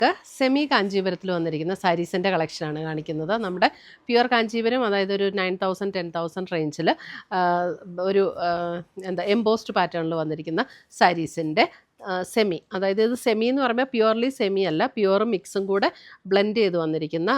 നമുക്ക് സെമി കാഞ്ചീപുരത്തിൽ വന്നിരിക്കുന്ന സാരീസിൻ്റെ കളക്ഷനാണ് കാണിക്കുന്നത്. നമ്മുടെ പ്യുവർ കാഞ്ചീപുരം, അതായത് ഒരു 9000 10,000 റേഞ്ചിൽ ഒരു എംബോസ്ഡ് പാറ്റേണിൽ വന്നിരിക്കുന്ന സാരീസിൻ്റെ സെമി, അതായത് ഇത് സെമി എന്ന് പറയുമ്പോൾ പ്യുവർലി സെമി അല്ല, പ്യുവറും മിക്സും കൂടെ ബ്ലെൻഡ് ചെയ്ത് വന്നിരിക്കുന്ന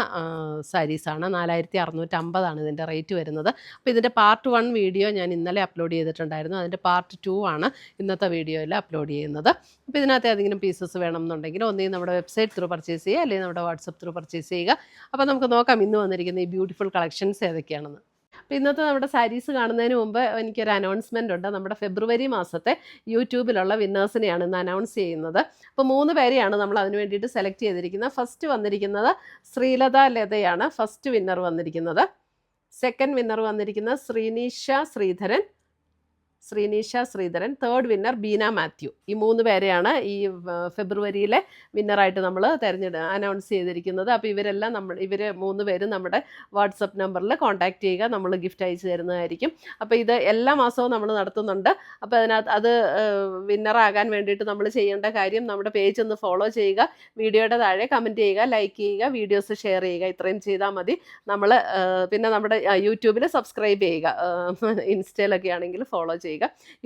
സാരീസാണ്. 4650 ഇതിൻ്റെ റേറ്റ് വരുന്നത്. അപ്പോൾ ഇതിൻ്റെ പാർട്ട് 1 വീഡിയോ ഞാൻ ഇന്നലെ അപ്ലോഡ് ചെയ്തിട്ടുണ്ടായിരുന്നു. അതിൻ്റെ പാർട്ട് 2 ആണ് ഇന്നത്തെ വീഡിയോയിൽ അപ്ലോഡ് ചെയ്യുന്നത്. അപ്പോൾ ഇതിനകത്ത് ഏതെങ്കിലും പീസസ് വേണമെന്നുണ്ടെങ്കിൽ ഒന്നെങ്കിൽ നമ്മുടെ വെബ്സൈറ്റ് ത്രൂ പർച്ചേസ് ചെയ്യുക, അല്ലെങ്കിൽ നമ്മുടെ വാട്സപ്പ് ത്രൂ പർച്ചേസ് ചെയ്യുക. അപ്പോൾ നമുക്ക് നോക്കാം ഇന്ന് വന്നിരിക്കുന്ന ഈ ബ്യൂട്ടിഫുൾ കളക്ഷൻസ് ഏതൊക്കെയാണെന്ന്. അപ്പോൾ ഇന്നത്തെ നമ്മുടെ സാരീസ് കാണുന്നതിന് മുമ്പ് എനിക്കൊരു അനൗൺസ്മെൻ്റ് ഉണ്ട്. നമ്മുടെ ഫെബ്രുവരി മാസത്തെ യൂട്യൂബിലുള്ള വിന്നേഴ്സിനെയാണ് ഇന്ന് അനൗൺസ് ചെയ്യുന്നത്. അപ്പോൾ 3 പേരെയാണ് നമ്മൾ അതിന് വേണ്ടിയിട്ട് സെലക്ട് ചെയ്തിരിക്കുന്നത്. ഫസ്റ്റ് വന്നിരിക്കുന്നത് ശ്രീലത ലതയാണ് ഫസ്റ്റ് വിന്നർ വന്നിരിക്കുന്നത്. സെക്കൻഡ് വിന്നർ വന്നിരിക്കുന്നത് ശ്രീനീഷ ശ്രീധരൻ. Third winner Beena Mathew. ഈ 3 പേരെയാണ് ഈ ഫെബ്രുവരിയിലെ വിന്നറായിട്ട് നമ്മൾ അനൗൺസ് ചെയ്തിരിക്കുന്നത്. അപ്പോൾ ഇവർ 3 പേരും നമ്മുടെ വാട്സപ്പ് നമ്പറിൽ കോൺടാക്റ്റ് ചെയ്യുക, നമ്മൾ ഗിഫ്റ്റ് അയച്ചു തരുന്നതായിരിക്കും. അപ്പോൾ ഇത് എല്ലാ മാസവും നമ്മൾ നടത്തുന്നുണ്ട്. അപ്പോൾ അത് വിന്നറാകാൻ വേണ്ടിയിട്ട് നമ്മൾ ചെയ്യേണ്ട കാര്യം, നമ്മുടെ പേജ് ഒന്ന് ഫോളോ ചെയ്യുക, വീഡിയോയുടെ താഴെ കമൻറ്റ് ചെയ്യുക, ലൈക്ക് ചെയ്യുക, വീഡിയോസ് ഷെയർ ചെയ്യുക. ഇത്രയും ചെയ്താൽ മതി. പിന്നെ നമ്മുടെ യൂട്യൂബിൽ സബ്സ്ക്രൈബ് ചെയ്യുക, ഇൻസ്റ്റയിലൊക്കെ ആണെങ്കിൽ ഫോളോ ചെയ്യുക,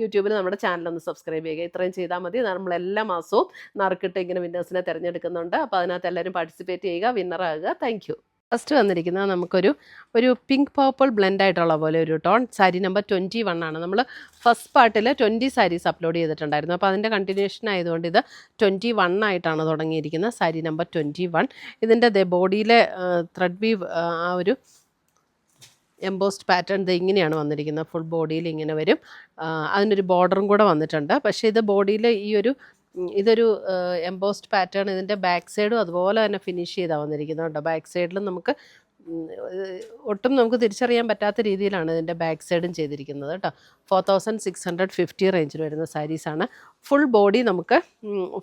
യൂട്യൂബിൽ നമ്മുടെ ചാനലൊന്ന് സബ്സ്ക്രൈബ് ചെയ്യുക. ഇത്രയും ചെയ്താൽ മതി. നമ്മൾ എല്ലാ മാസവും നറുക്കിട്ട് ഇങ്ങനെ വിന്നേഴ്സിനെ തിരഞ്ഞെടുക്കുന്നുണ്ട്. അപ്പോൾ അതിനകത്ത് എല്ലാവരും പാർട്ടിസിപ്പേറ്റ് ചെയ്യുക, വിന്നറാകുക. Thank you. ഫസ്റ്റ് വന്നിരിക്കുന്നത് നമുക്കൊരു പിങ്ക് പർപ്പിൾ ബ്ലെൻഡ് ആയിട്ടുള്ള പോലെ ഒരു ടോൺ. സാരി നമ്പർ 21 ആണ്. നമ്മൾ ഫസ്റ്റ് പാർട്ടിൽ 20 സാരീസ് അപ്ലോഡ് ചെയ്തിട്ടുണ്ടായിരുന്നു. അപ്പോൾ അതിൻ്റെ കണ്ടിന്യൂഷൻ ആയതുകൊണ്ട് ഇത് 21 ആയിട്ടാണ് തുടങ്ങിയിരിക്കുന്നത്. സാരി നമ്പർ 21. ഇതിൻ്റെ ബോഡിയിലെ ത്രെഡ് വീവ് ആ ഒരു എംബോസ്ഡ് പാറ്റേൺ ഇങ്ങനെയാണ് വന്നിരിക്കുന്നത്. ഫുൾ ബോഡിയിൽ ഇങ്ങനെ വരും. അതിനൊരു ബോർഡറും കൂടെ വന്നിട്ടുണ്ട്. പക്ഷേ ഇത് ബോഡിയിൽ ഇതൊരു എംബോസ്ഡ് പാറ്റേൺ. ഇതിൻ്റെ ബാക്ക് സൈഡും അതുപോലെ തന്നെ ഫിനിഷ് ചെയ്താണ് വന്നിരിക്കുന്നത്. ബാക്ക് സൈഡിലും ഒട്ടും നമുക്ക് തിരിച്ചറിയാൻ പറ്റാത്ത രീതിയിലാണ് ഇതിൻ്റെ ബാക്ക് സൈഡും ചെയ്തിരിക്കുന്നത് കേട്ടോ. 4650 റേഞ്ചിൽ വരുന്ന സാരീസാണ്. ഫുൾ ബോഡി നമുക്ക്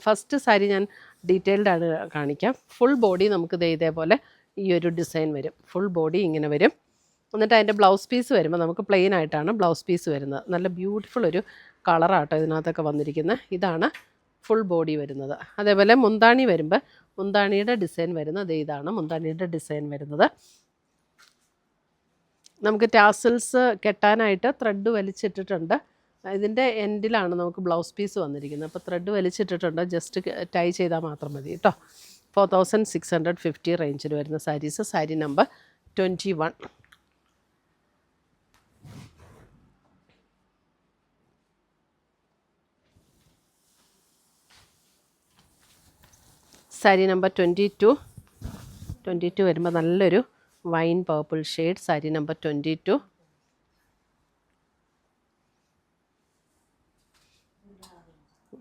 ഫസ്റ്റ് സാരി ഞാൻ ഡീറ്റെയിൽഡ് ആണ് കാണിക്കാം. ഫുൾ ബോഡി നമുക്ക് ഇതേപോലെ ഈ ഒരു ഡിസൈൻ വരും. ഫുൾ ബോഡി ഇങ്ങനെ വരും. എന്നിട്ട് അതിൻ്റെ ബ്ലൗസ് പീസ് വരുമ്പോൾ നമുക്ക് പ്ലെയിൻ ആയിട്ടാണ് ബ്ലൗസ് പീസ് വരുന്നത്. നല്ല ബ്യൂട്ടിഫുൾ ഒരു കളറാട്ടോ ഇതിനകത്തൊക്കെ വന്നിരിക്കുന്നത്. ഇതാണ് ഫുൾ ബോഡി വരുന്നത്. അതേപോലെ മുന്താണി വരുമ്പോൾ മുന്താണിയുടെ ഡിസൈൻ വരുന്നത് ഇതാണ്. മുന്താണിയുടെ ഡിസൈൻ വരുന്നത് നമുക്ക് ടാസൽസ് കെട്ടാനായിട്ട് ത്രെഡ് വലിച്ചിട്ടിട്ടുണ്ട്. ഇതിൻ്റെ എൻഡിലാണ് നമുക്ക് ബ്ലൗസ് പീസ് വന്നിരിക്കുന്നത്. അപ്പോൾ ത്രെഡ് വലിച്ചിട്ടിട്ടുണ്ട്, ജസ്റ്റ് ടൈ ചെയ്താൽ മാത്രം മതി കേട്ടോ. 4650 റേഞ്ചിൽ വരുന്ന സാരീസ്. സാരി നമ്പർ 21. സാരി നമ്പർ 22 വരുമ്പോൾ നല്ലൊരു wine purple shade. Sari number 22.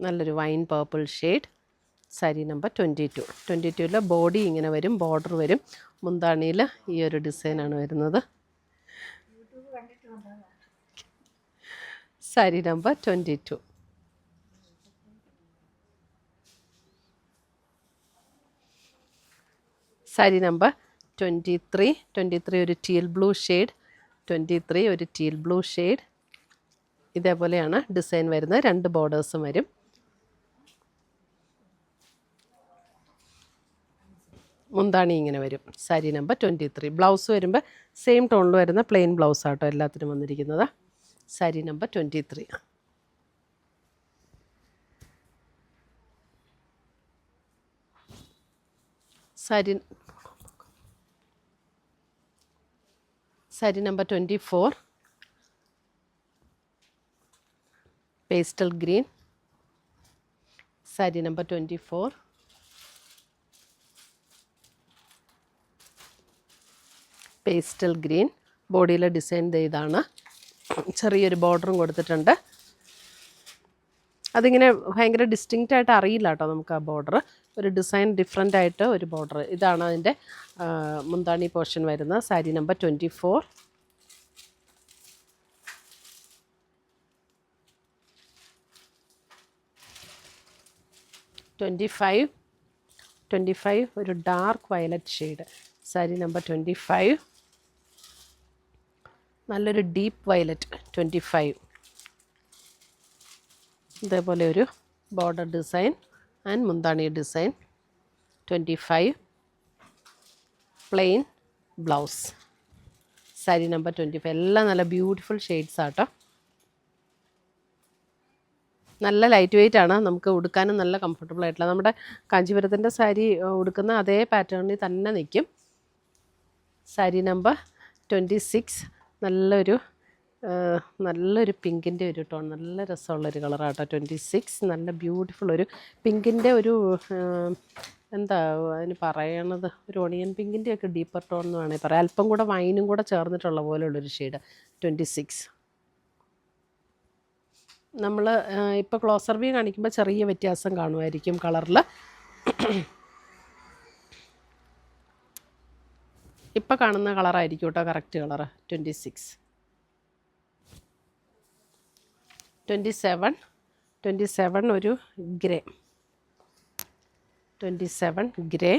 നല്ലൊരു wine purple shade. Sari number 22. 22ലെ ബോഡി ഇങ്ങനെ വരും, ബോർഡർ വരും. മുന്താണിയിൽ ഈ ഒരു ഡിസൈനാണ് വരുന്നത്. സാരി നമ്പർ 22. സാരി നമ്പർ 23 ഒരു ടീൽ ബ്ലൂ ഷെയ്ഡ്. 23 ഒരു ടീൽ ബ്ലൂ ഷെയ്ഡ്. ഇതേപോലെയാണ് ഡിസൈൻ വരുന്നത്. 2 ബോർഡേഴ്സും വരും. മുന്താണി ഇങ്ങനെ വരും. സാരി നമ്പർ 23. ബ്ലൗസ് വരുമ്പോൾ സെയിം ടോണിൽ വരുന്ന പ്ലെയിൻ ബ്ലൗസ് ആട്ടോ എല്ലാത്തിനും വന്നിരിക്കുന്നത്. Sari number 23. Sari number 24. Pastel green. Sari number 24. Pastel green. ബോഡിയിലെ ഡിസൈൻ ഇതാണ്. ചെറിയൊരു ബോർഡറും കൊടുത്തിട്ടുണ്ട്. അതിങ്ങനെ ഭയങ്കര ഡിസ്റ്റിങ്ക്റ്റ് ആയിട്ട് അറിയില്ല കേട്ടോ നമുക്ക്. ആ ബോർഡർ ഒരു ഡിസൈൻ ഡിഫറെൻ്റ് ആയിട്ട് ഒരു ബോർഡർ. ഇതാണ് അതിൻ്റെ മുന്താണി പോർഷൻ വരുന്നത്. സാരി നമ്പർ 24. 25 ഒരു dark violet shade. Sari number 25. നല്ലൊരു ഡീപ്പ് വയലറ്റ് 25. ഇതേപോലെ ഒരു ബോർഡർ ഡിസൈൻ ആൻഡ് മുന്താണി design. 25 plain blouse. Sari number 25. എല്ലാം നല്ല ബ്യൂട്ടിഫുൾ ഷെയ്ഡ്സ് ആട്ടോ. നല്ല ലൈറ്റ് വെയിറ്റ് ആണ്, നമുക്ക് ഉടുക്കാനും നല്ല കംഫർട്ടബിൾ ആയിട്ടുള്ള നമ്മുടെ കാഞ്ചീപുരത്തിൻ്റെ സാരി ഉടുക്കുന്ന അതേ പാറ്റേണിൽ തന്നെ നിൽക്കും. സാരി നമ്പർ 26 നല്ലൊരു പിങ്കിൻ്റെ ഒരു ടോൺ, നല്ല രസമുള്ളൊരു കളറാട്ടോ 26. നല്ല ബ്യൂട്ടിഫുൾ ഒരു പിങ്കിൻ്റെ ഒരു എന്താ അതിന് പറയണത്, ഒരു ഓണിയൻ പിങ്കിൻ്റെയൊക്കെ ഡീപ്പർ ടോൺ എന്ന് വേണമെങ്കിൽ പറയാം. അല്പം കൂടെ വൈനും കൂടെ ചേർന്നിട്ടുള്ള പോലെയുള്ളൊരു ഷെയ്ഡ് 26. നമ്മൾ ഇപ്പോൾ ക്ലോസർ വ്യൂ കാണിക്കുമ്പോൾ ചെറിയ വ്യത്യാസം കാണുമായിരിക്കും കളറിൽ. ഇപ്പം കാണുന്ന കളറായിരിക്കും കേട്ടോ കറക്റ്റ് കളറ്. 26. 27 ഒരു ഗ്രേ. 27 ഗ്രേ.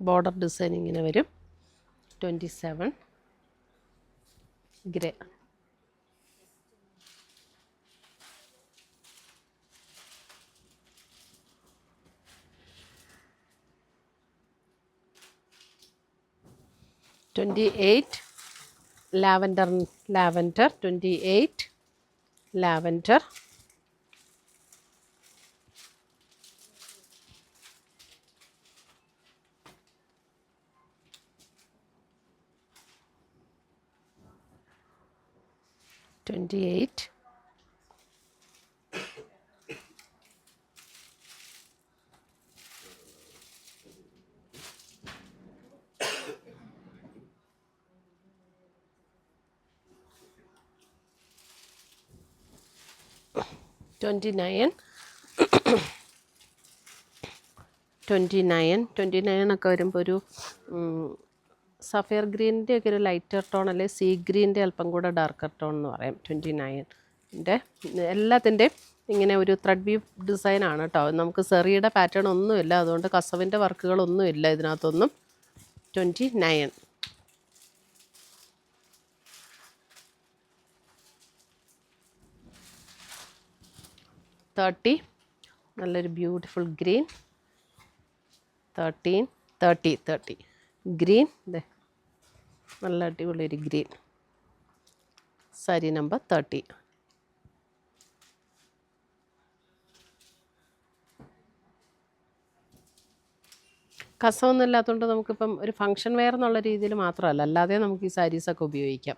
ബോർഡർ ഡിസൈൻ ഇങ്ങനെ വരും. 27 grey. Lavender 28 lavender. Twenty nine ഒക്കെ വരുമ്പോൾ ഒരു സഫയർ ഗ്രീനിൻ്റെ ഒക്കെ ഒരു ലൈറ്റർ ടോൺ, അല്ലെങ്കിൽ സീ ഗ്രീൻ്റെ അല്പം കൂടെ ഡാർക്കർ ടോൺ എന്ന് പറയാം. 29ൻ്റെ എല്ലാത്തിൻ്റെയും ഇങ്ങനെ ഒരു ത്രെഡ് വീവ് ഡിസൈനാണ് കേട്ടോ. നമുക്ക് സെറിയുടെ പാറ്റേൺ ഒന്നുമില്ല, അതുകൊണ്ട് കസവിൻ്റെ വർക്കുകളൊന്നുമില്ല ഇതിനകത്തൊന്നും. 29. 30 നല്ലൊരു ബ്യൂട്ടിഫുൾ ഗ്രീൻ. 30 ഗ്രീൻ. നല്ല അടിപൊളി ഒരു ഗ്രീൻ. സാരി നമ്പർ 30. കസവൊന്നും ഇല്ലാത്തതുകൊണ്ട് നമുക്കിപ്പം ഒരു ഫങ്ഷൻ വെയർ എന്നുള്ള രീതിയിൽ മാത്രമല്ല, അല്ലാതെ നമുക്ക് ഈ സാരീസൊക്കെ ഉപയോഗിക്കാം.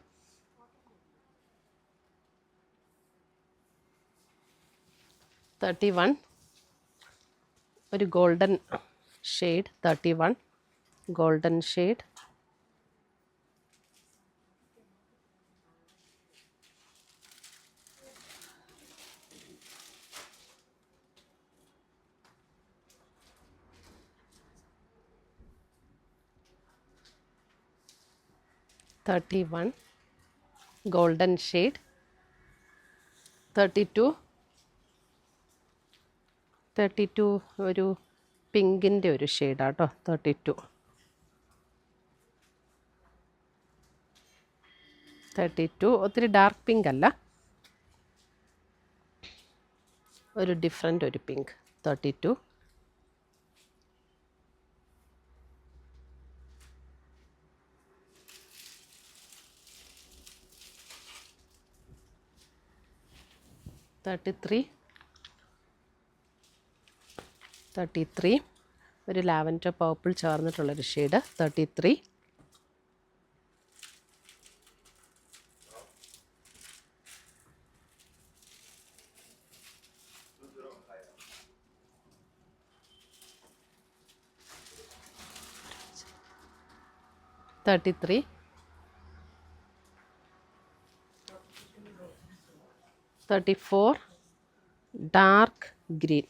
31 ഒരു golden shade. 31 golden shade. Golden shade. 32 ഒരു പിങ്കിൻ്റെ ഒരു ഷെയ്ഡാട്ടോ. 32 ഒത്തിരി ഡാർക്ക് പിങ്ക് അല്ല, ഒരു ഡിഫറെൻ്റ് ഒരു പിങ്ക്. 32. ഒരു ലാവൻഡർ പർപ്പിൾ ചേർന്നിട്ടുള്ളൊരു ഷെയ്ഡ്. 33. ഡാർക്ക് ഗ്രീൻ,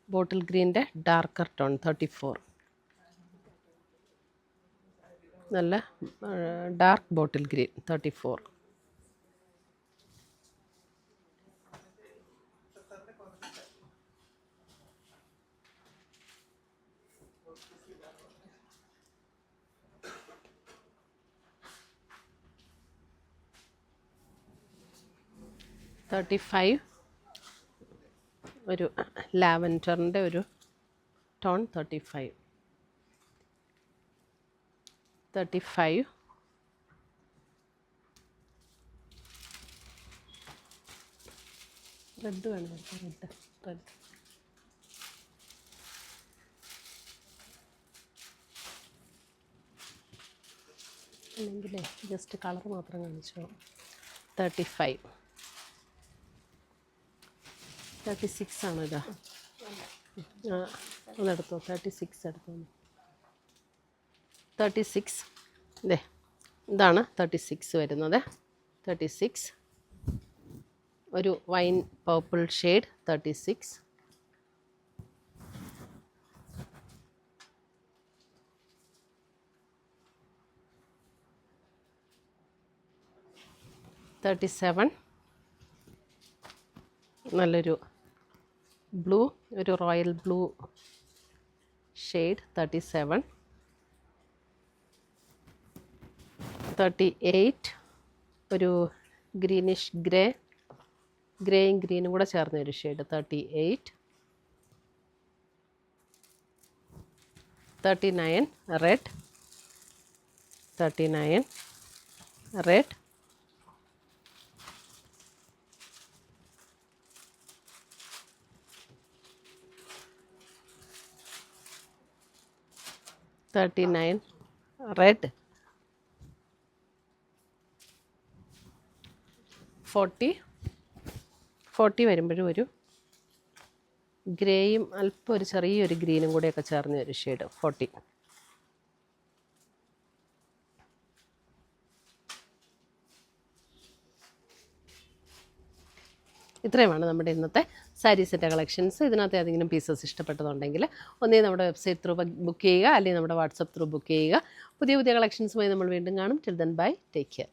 ബോട്ടിൽ ഗ്രീൻ്റെ ഡാർക്കർ ടോൺ. 34 നല്ല ഡാർക്ക് ബോട്ടിൽ ഗ്രീൻ. 34. ഒരു ലാവൻഡറിൻ്റെ ഒരു ടോൺ 35 റെഡ് വേണം റെഡ് അല്ലെങ്കിൽ ജസ്റ്റ് കളർ മാത്രം കാണിച്ചോ 36 ആണോ ഇതാ അതെടുത്തോ 36 എടുത്തോ 36 ഇതേ ഇതാണ് 36 വരുന്നത് 36 ഒരു വൈൻ പർപ്പിൾ ഷെയ്ഡ് 36 37 നല്ലൊരു ബ്ലൂ ഒരു റോയൽ ബ്ലൂ ഷെയ്ഡ് 37 38 ഒരു ഗ്രീനിഷ് ഗ്രേയും ഗ്രീനും കൂടെ ചേർന്ന ഒരു ഷെയ്ഡ് 38 39 റെഡ് 39 റെഡ് 39 റെഡ് 40 വരുമ്പോഴും ഒരു ഗ്രേയും അല്പം ഒരു ചെറിയൊരു ഗ്രീനും കൂടെയൊക്കെ ചേർന്ന ഒരു ഷെയ്ഡ് 40 ഇത്രയുമാണ് നമ്മുടെ ഇന്നത്തെ സാരീസിൻ്റെ കളക്ഷൻസ്. ഇതിനകത്ത് ഏതെങ്കിലും പീസസ് ഇഷ്ടപ്പെട്ടതുണ്ടെങ്കിൽ ഒന്നേ നമ്മുടെ വെബ്സൈറ്റ് ത്രൂ ബുക്ക് ചെയ്യുക, അല്ലെങ്കിൽ നമ്മുടെ വാട്സപ്പ് ത്രൂ ബുക്ക് ചെയ്യുക. പുതിയ കളക്ഷൻസുമായി നമ്മൾ വീണ്ടും കാണും. Till then bye, take care.